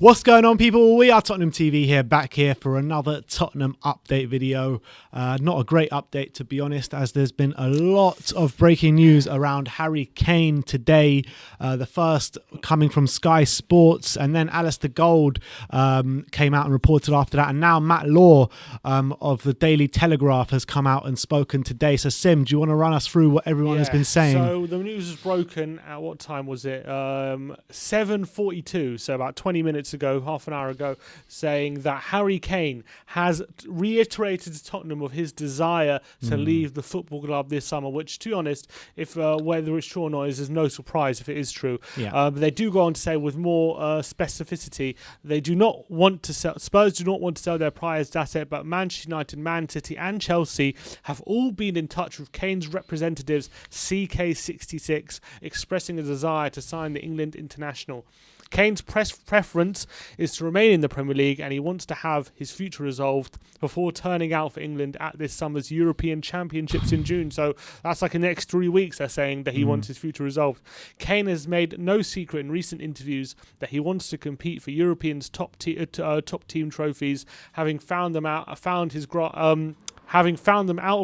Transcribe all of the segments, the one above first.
What's going on, people? We are Tottenham TV here, back here for another Tottenham update video. Not a great update, to be honest, as there's been a lot of breaking news around Harry Kane today. The first coming from Sky Sports, and then Alistair Gold came out and reported after that. And now Matt Law of the Daily Telegraph has come out and spoken today. So, Sim, do you want to run us through what everyone has been saying? So the news was broken at what time was it? 7:42, so about 20 minutes ago, half an hour ago, saying that Harry Kane has reiterated to Tottenham of his desire to leave the football club this summer, which, to be honest, if whether it's true or not, is no surprise if it is true. But they do go on to say with more specificity, they do not want to sell, Spurs do not want to sell their prized asset, but Manchester United, Man City and Chelsea have all been in touch with Kane's representatives, CK66, expressing a desire to sign the England international. Kane's preference is to remain in the Premier League, and he wants to have his future resolved before turning out for England at this summer's European Championships in June. So that's like in the next 3 weeks, they're saying that he wants his future resolved. Kane has made no secret in recent interviews that he wants to compete for Europeans' top team trophies, having found them out of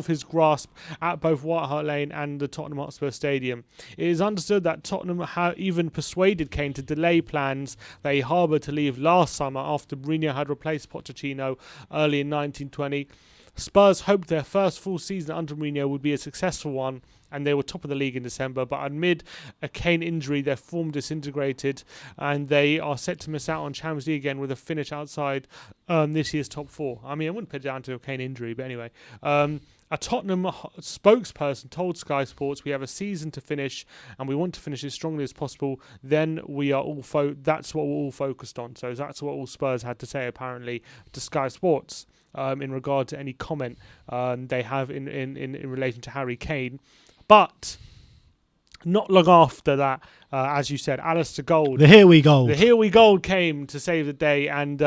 his grasp at both White Hart Lane and the Tottenham Hotspur Stadium. It is understood that Tottenham have even persuaded Kane to delay plans that he harboured to leave last summer after Mourinho had replaced Pochettino early in 1920. Spurs hoped their first full season under Mourinho would be a successful one, and they were top of the league in December, but amid a Kane injury, their form disintegrated, and they are set to miss out on Champions League again with a finish outside this year's top four. I mean, I wouldn't put it down to a Kane injury, but anyway. A Tottenham spokesperson told Sky Sports, "We have a season to finish, and we want to finish as strongly as possible. Then we are all that's what we're all focused on." So that's what all Spurs had to say, apparently, to Sky Sports in regard to any comment they have in relation to Harry Kane. But not long after that, as you said, Alistair Gold. The Here We Gold. The Here We Gold came to save the day, and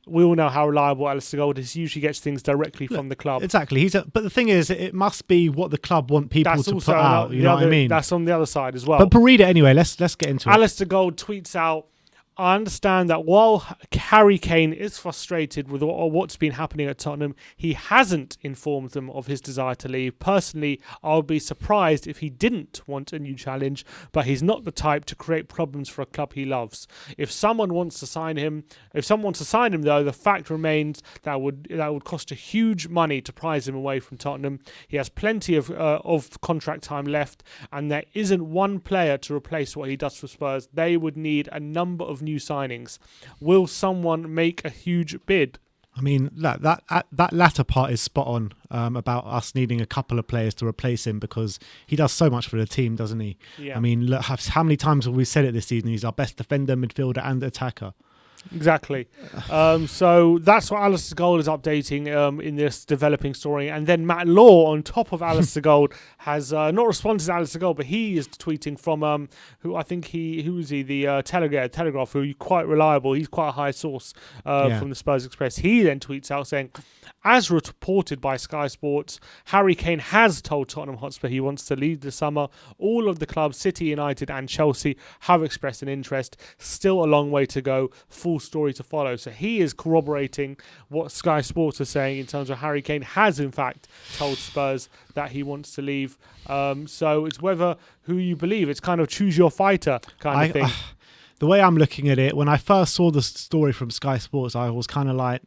we all know how reliable Alistair Gold is. He usually gets things directly from the club. Exactly. But the thing is, it must be what the club want people to put out. You know what I mean? That's on the other side as well. But read it anyway. Let's get into it. Alistair Gold tweets out, "I understand that while Harry Kane is frustrated with what's been happening at Tottenham, he hasn't informed them of his desire to leave. Personally, I would be surprised if he didn't want a new challenge, but he's not the type to create problems for a club he loves. If someone wants to sign him, though, the fact remains that would cost a huge money to prize him away from Tottenham. He has plenty of contract time left, and there isn't one player to replace what he does for Spurs. They would need a number of new signings. Will someone make a huge bid?" I mean, that latter part is spot on about us needing a couple of players to replace him, because he does so much for the team, doesn't he? Yeah. I mean, look, how many times have we said it this season? He's our best defender, midfielder and attacker. Exactly. So that's what Alistair Gold is updating in this developing story. And then Matt Law, on top of Alistair Gold, has not responded to Alistair Gold, but he is tweeting from the Telegraph, who quite reliable. He's quite a high source from the Spurs Express. He then tweets out saying, "As reported by Sky Sports, Harry Kane has told Tottenham Hotspur he wants to leave this summer. All of the clubs, City, United and Chelsea, have expressed an interest. Still a long way to go. Full story to follow." So he is corroborating what Sky Sports are saying in terms of Harry Kane has in fact told Spurs that he wants to leave. So it's whether who you believe. It's kind of choose your fighter kind of thing. The way I'm looking at it, when I first saw the story from Sky Sports, I was kind of like,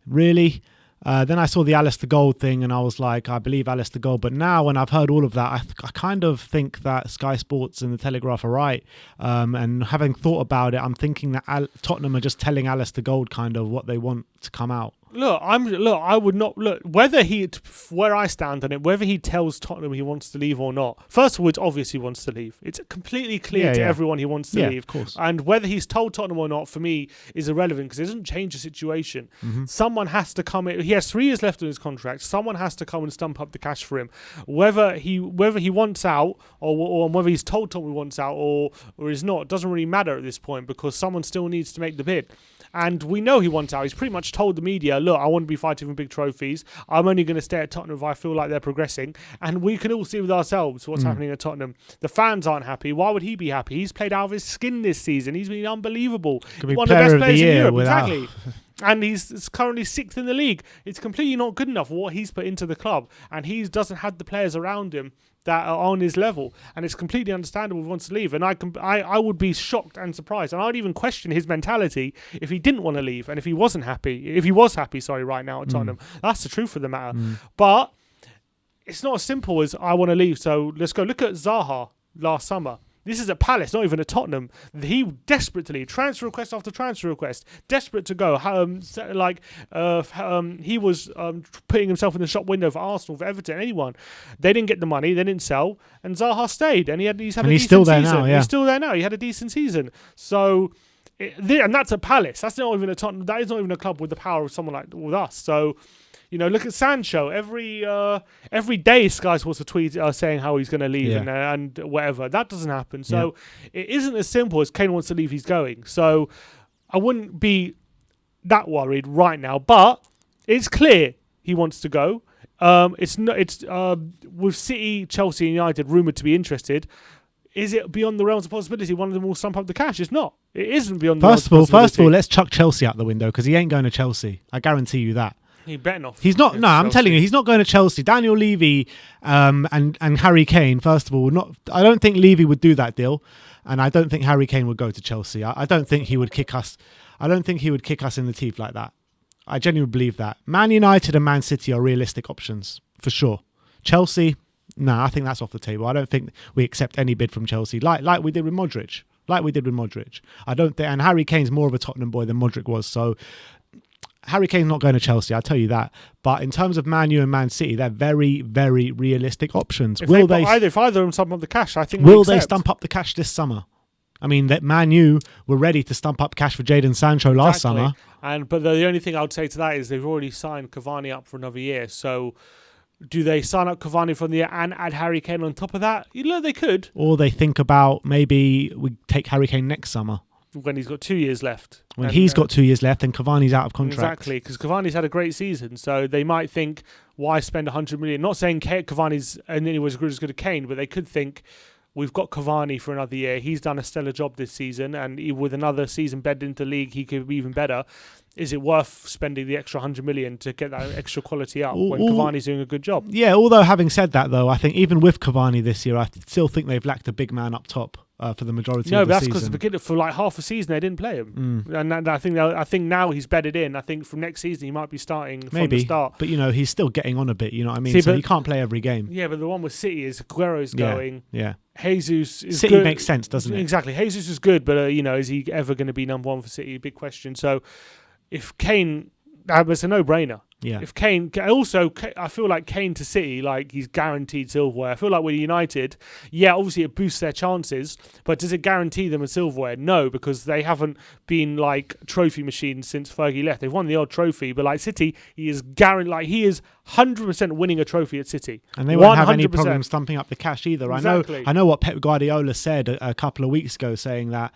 really? Then I saw the Alistair Gold thing and I was like, I believe Alistair Gold. But now when I've heard all of that, I kind of think that Sky Sports and the Telegraph are right. And having thought about it, I'm thinking that Tottenham are just telling Alistair Gold kind of what they want to come out. I would not where I stand on it, whether he tells Tottenham he wants to leave or not. First of all, it's obvious he wants to leave. It's completely clear to everyone he wants to leave. Of course. And whether he's told Tottenham or not, for me, is irrelevant, because it doesn't change the situation. Someone has to come in. He has 3 years left on his contract. Someone has to come and stump up the cash for him. Whether he wants out or whether he's told Tottenham he wants out or is not, doesn't really matter at this point, because someone still needs to make the bid. And we know he wants out. He's pretty much told the media, look, I want to be fighting for big trophies. I'm only going to stay at Tottenham if I feel like they're progressing. And we can all see with ourselves what's happening at Tottenham. The fans aren't happy. Why would he be happy? He's played out of his skin this season. He's been unbelievable. Could be One of the best players in Europe. without... Exactly. And he's currently 6th in the league. It's completely not good enough what he's put into the club. And he doesn't have the players around him that are on his level. And it's completely understandable he wants to leave. And I would be shocked and surprised. And I would even question his mentality if he didn't want to leave and if he wasn't happy. If he was happy, right now at Tottenham. That's the truth of the matter. But it's not as simple as I want to leave. So let's go. Look at Zaha last summer. This is at Palace, not even at Tottenham. He desperately, transfer request after transfer request, desperate to go. He was putting himself in the shop window for Arsenal, for Everton, anyone. They didn't get the money, they didn't sell, and Zaha stayed, and he's had a decent still there season. now, yeah. He's still there now. He had a decent season. So, and that's at Palace. That's not even a Tottenham. That is not even a club with the power of someone like with us. So. Look at Sancho. Every day Sky Sports a tweet saying how he's going to leave and whatever. That doesn't happen. So it isn't as simple as Kane wants to leave, he's going. So I wouldn't be that worried right now. But it's clear he wants to go. It's with City, Chelsea, and United rumoured to be interested. Is it beyond the realms of possibility one of them will stump up the cash? It's not. It isn't beyond the realms of possibility. First of all, let's chuck Chelsea out the window because he ain't going to Chelsea. I guarantee you that. He better not. He's not. No, I'm telling you, he's not going to Chelsea. Daniel Levy and Harry Kane. First of all, I don't think Levy would do that deal, and I don't think Harry Kane would go to Chelsea. I don't think he would kick us. I don't think he would kick us in the teeth like that. I genuinely believe that. Man United and Man City are realistic options for sure. Chelsea, no, I think that's off the table. I don't think we accept any bid from Chelsea, like we did with Modric. I don't think, and Harry Kane's more of a Tottenham boy than Modric was. So. Harry Kane's not going to Chelsea, I'll tell you that. But in terms of Man U and Man City, they're very, very realistic options. If either of them stump up the cash, I think will they stump up the cash this summer? I mean, that Man U were ready to stump up cash for Jadon Sancho last summer. But the only thing I would say to that is they've already signed Cavani up for another year. So do they sign up Cavani for the year and add Harry Kane on top of that? They could. Or they think about maybe we take Harry Kane next summer. When he's got 2 years left. When he's got 2 years left and Cavani's out of contract. Exactly, because Cavani's had a great season. So they might think, why spend 100 million? Not saying Cavani's anyway as good as Kane, but they could think, we've got Cavani for another year. He's done a stellar job this season, and with another season bedded into the league, he could be even better. Is it worth spending the extra 100 million to get that extra quality up when Cavani's doing a good job? Yeah, although having said that, though, I think even with Cavani this year, I still think they've lacked a big man up top. For the majority of the season. No, but that's because the beginning for like half a season they didn't play him, and I think now he's bedded in. I think from next season he might be starting from the start. But he's still getting on a bit. You know what I mean? So he can't play every game. Yeah, but the one with City is Aguero's going. Yeah. Jesus is City good. Makes sense, doesn't it? Exactly. Jesus is good, but is he ever going to be number one for City? Big question. So if Kane, it's a no-brainer. Yeah. If Kane, also, I feel like Kane to City, like he's guaranteed silverware. I feel like with United, obviously it boosts their chances, but does it guarantee them a silverware? No, because they haven't been like trophy machines since Fergie left. They've won the odd trophy, but like City, he is 100% winning a trophy at City, and they won't 100%. Have any problem 100%. Stumping up the cash either. Exactly. I know what Pep Guardiola said a couple of weeks ago, saying that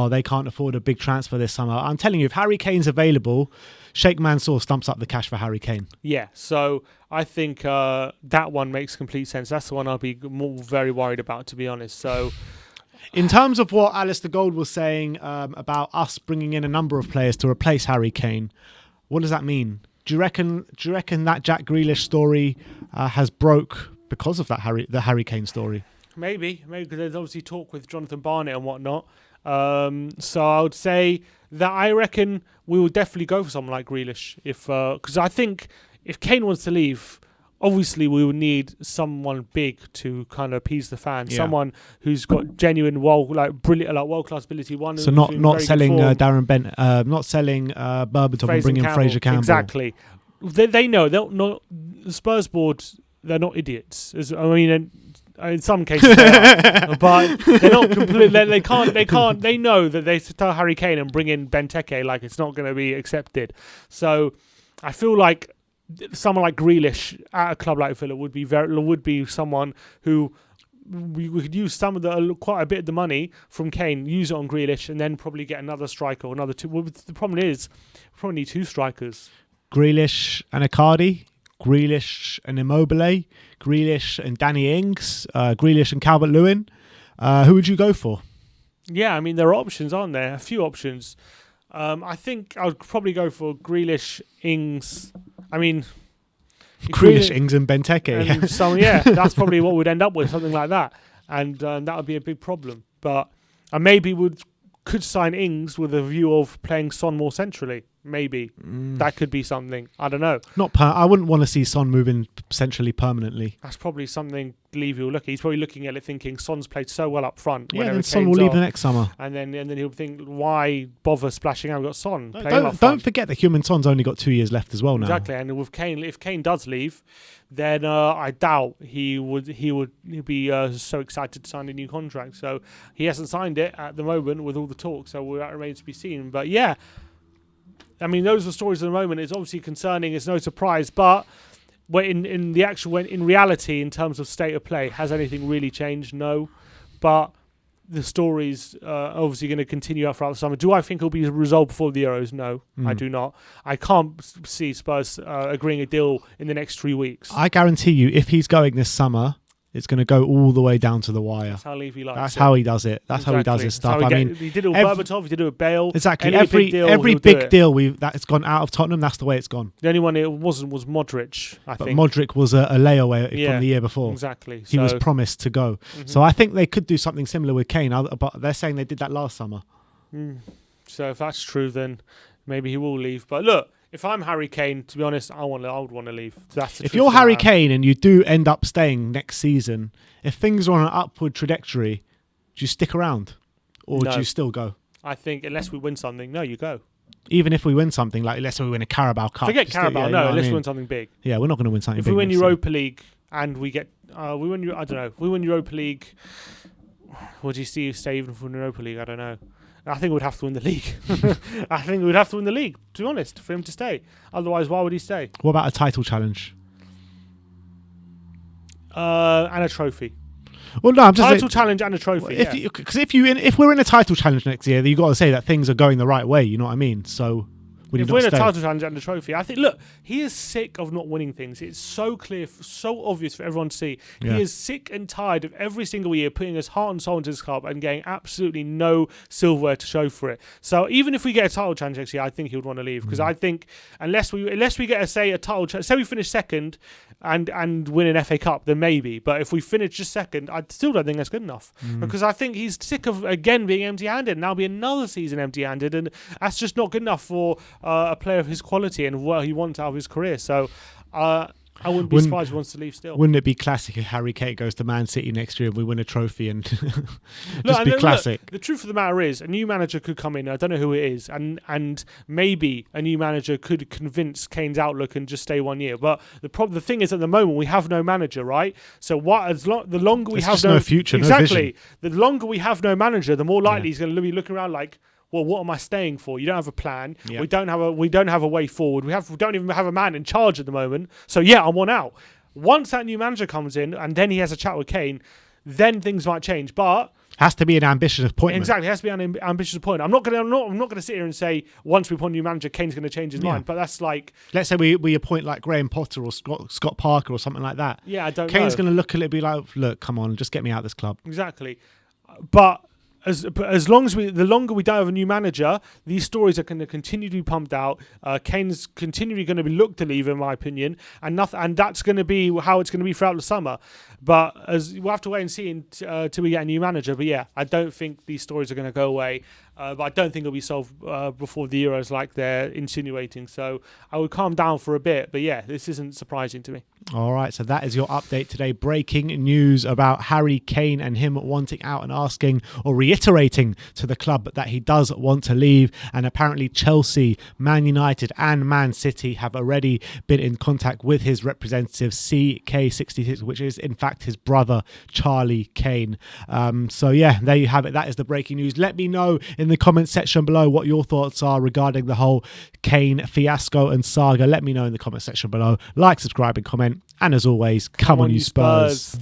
they can't afford a big transfer this summer. I'm telling you, if Harry Kane's available, Sheikh Mansour stumps up the cash for Harry Kane. Yeah, so I think that one makes complete sense. That's the one I'll be very worried about, to be honest. So, in terms of what Alistair Gold was saying about us bringing in a number of players to replace Harry Kane, what does that mean? Do you reckon that Jack Grealish story has broke because of that the Harry Kane story? Maybe because there's obviously talk with Jonathan Barnett and whatnot. So I would say that I reckon we will definitely go for someone like Grealish because I think if Kane wants to leave, obviously we would need someone big to kind of appease the fans, someone who's got genuine brilliant world class ability. So not selling Darren Bent, not selling Berbatov and bringing Fraser Campbell. Exactly. They know the Spurs board. They're not idiots. In some cases they are, but they're not completely. They can't. They know that they tell Harry Kane and bring in Benteke like it's not going to be accepted. So I feel like someone like Grealish at a club like Villa would be someone who we could use some of quite a bit of the money from Kane, use it on Grealish, and then probably get another striker or another two. Well, the problem is, we probably need 2 strikers. Grealish and Icardi, Grealish and Immobile, Grealish and Danny Ings, Grealish and Calvert-Lewin. Who would you go for? Yeah, I mean, there are options, aren't there? A few options. I think I would probably go for Grealish, Ings. I mean, Grealish, Ings and Benteke. And that's probably what we'd end up with, something like that. And that would be a big problem. But I maybe could sign Ings with a view of playing Son more centrally. Maybe that could be something. I don't know. I wouldn't want to see Son moving centrally permanently. That's probably something Levy will look at. He's probably looking at it thinking Son's played so well up front. Yeah, then Son will leave the next summer. And then he'll think, why bother splashing out? We've got Son. Don't forget that Heung-min Son's only got 2 years left as well now. Exactly. And with Kane, if Kane does leave, then I doubt he'd be so excited to sign a new contract. So he hasn't signed it at the moment with all the talk. So that remains to be seen. But yeah, I mean, those are stories at the moment. It's obviously concerning. It's no surprise. But in reality, in terms of state of play, has anything really changed? No. But the stories are obviously going to continue out throughout the summer. Do I think it'll be resolved before the Euros? No, I do not. I can't see Spurs agreeing a deal in the next 3 weeks. I guarantee you, if he's going this summer, it's going to go all the way down to the wire. That's how Levy likes That's it. how he does it. That's how he does his stuff. He did it with Berbatov. He did it with Bale. Exactly. Every big deal that's gone out of Tottenham, that's the way it's gone. The only one it wasn't was Modric, I think. But Modric was a layaway from the year before. Exactly. He was promised to go. So I think they could do something similar with Kane, but they're saying they did that last summer. So if that's true, then maybe he will leave. But look, if I'm Harry Kane, to be honest, I would want to leave. If you're Harry Kane and you do end up staying next season, if things are on an upward trajectory, do you stick around or do you still go? I think unless we win something, no, you go. Even if we win something, like let's say we win a Carabao Cup. Forget Carabao, unless we win something big. Yeah, we're not going to win something big. If we win Europa League and we get, I don't know. If we win Europa League, would you stay even for Europa League? I don't know. I think we'd have to win the league. I think we'd have to win the league, to be honest, for him to stay. Otherwise, why would he stay? What about a title challenge? And a trophy. Well, no, I'm just title challenge and a trophy. Because if we're in a title challenge next year, you got to say that things are going the right way. You know what I mean? So. If we're in a title challenge and a trophy, I think, look, he is sick of not winning things. It's so clear, so obvious for everyone to see. Yeah. He is sick and tired of every single year putting his heart and soul into his club and getting absolutely no silverware to show for it. So even if we get a title challenge next year, I think he would want to leave because I think unless we get a title challenge, say we finish second and win an FA Cup, then maybe. But if we finish just second, I still don't think that's good enough because I think he's sick of again being empty-handed. And now be another season empty-handed, and that's just not good enough for a player of his quality and what he wants out of his career. So I wouldn't be surprised if he wants to leave still. Wouldn't it be classic if Harry Kane goes to Man City next year and we win a trophy and just be classic? Look, the truth of the matter is a new manager could come in, I don't know who it is, and maybe a new manager could convince Kane's outlook and just stay 1 year. But the thing is at the moment we have no manager, right? So the longer we have no future, exactly, no vision. The longer we have no manager, the more likely he's going to be looking around like, well, what am I staying for? You don't have a plan. Yep. We don't have a way forward. We don't even have a man in charge at the moment. So yeah, I want out. Once that new manager comes in and then he has a chat with Kane, then things might change. But has to be an ambitious appointment. Exactly, it has to be an ambitious appointment. I'm not going to sit here and say once we appoint a new manager, Kane's going to change his mind. But that's like, let's say we appoint like Graham Potter or Scott Parker or something like that. Yeah, I don't know. Kane's going to look at it and be like, look, come on, just get me out of this club. Exactly, but as long as the longer we don't have a new manager, these stories are going to continue to be pumped out. Kane's continually going to be looked to leave, in my opinion, and that's going to be how it's going to be throughout the summer. But we'll have to wait and see until we get a new manager. But yeah, I don't think these stories are going to go away. But I don't think it'll be solved before the Euros like they're insinuating. So I would calm down for a bit. But yeah, this isn't surprising to me. All right, so that is your update today. Breaking news about Harry Kane and him wanting out and asking or reiterating to the club that he does want to leave. And apparently Chelsea, Man United and Man City have already been in contact with his representative CK66, which is in fact his brother Charlie Kane. So yeah, there you have it. That is the breaking news. Let me know in the comments section below what your thoughts are regarding the whole Kane fiasco and saga. Let me know in the comment section below. Like, subscribe and comment. And as always, come on you Spurs.